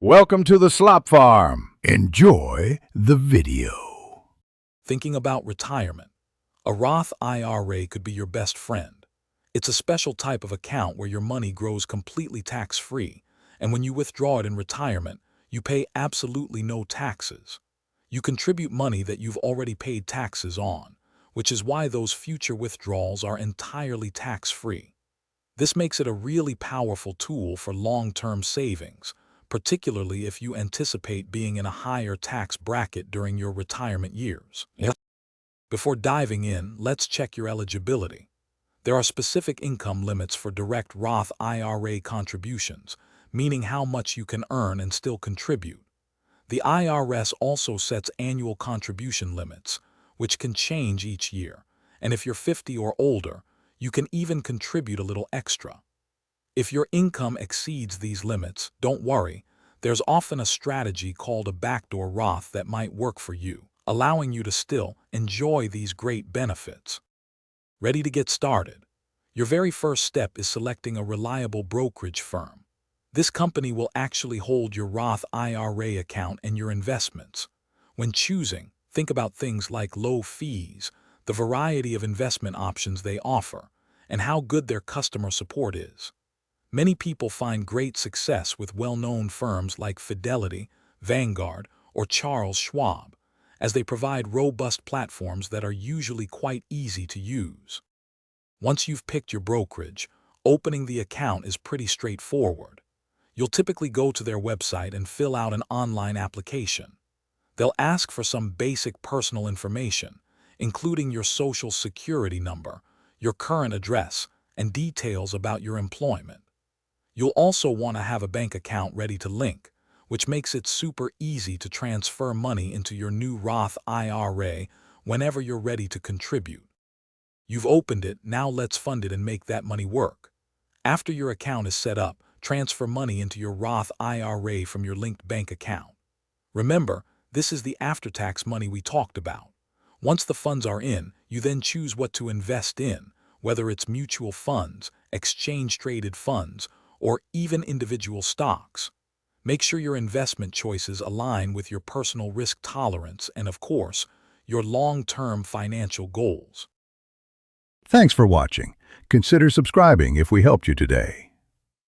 Welcome to the Slop Farm. Enjoy the video. Thinking about retirement? A Roth IRA could be your best friend. It's a special type of account where your money grows completely tax-free, and when you withdraw it in retirement, you pay absolutely no taxes. You contribute money that you've already paid taxes on, which is why those future withdrawals are entirely tax-free. This makes it a really powerful tool for long-term savings, particularly if you anticipate being in a higher tax bracket during your retirement years. Before diving in, let's check your eligibility. There are specific income limits for direct Roth IRA contributions, meaning how much you can earn and still contribute. The IRS also sets annual contribution limits, which can change each year, and if you're 50 or older, you can even contribute a little extra. If your income exceeds these limits, don't worry. There's often a strategy called a backdoor Roth that might work for you, allowing you to still enjoy these great benefits. Ready to get started? Your very first step is selecting a reliable brokerage firm. This company will actually hold your Roth IRA account and your investments. When choosing, think about things like low fees, the variety of investment options they offer, and how good their customer support is. Many people find great success with well-known firms like Fidelity, Vanguard, or Charles Schwab, as they provide robust platforms that are usually quite easy to use. Once you've picked your brokerage, opening the account is pretty straightforward. You'll typically go to their website and fill out an online application. They'll ask for some basic personal information, including your social security number, your current address, and details about your employment. You'll also want to have a bank account ready to link, which makes it super easy to transfer money into your new Roth IRA whenever you're ready to contribute. You've opened it, now let's fund it and make that money work. After your account is set up, transfer money into your Roth IRA from your linked bank account. Remember, this is the after-tax money we talked about. Once the funds are in, you then choose what to invest in, whether it's mutual funds, exchange-traded funds, or even individual stocks. Make sure your investment choices align with your personal risk tolerance and, of course, your long-term financial goals. Thanks for watching. Consider subscribing if we helped you today.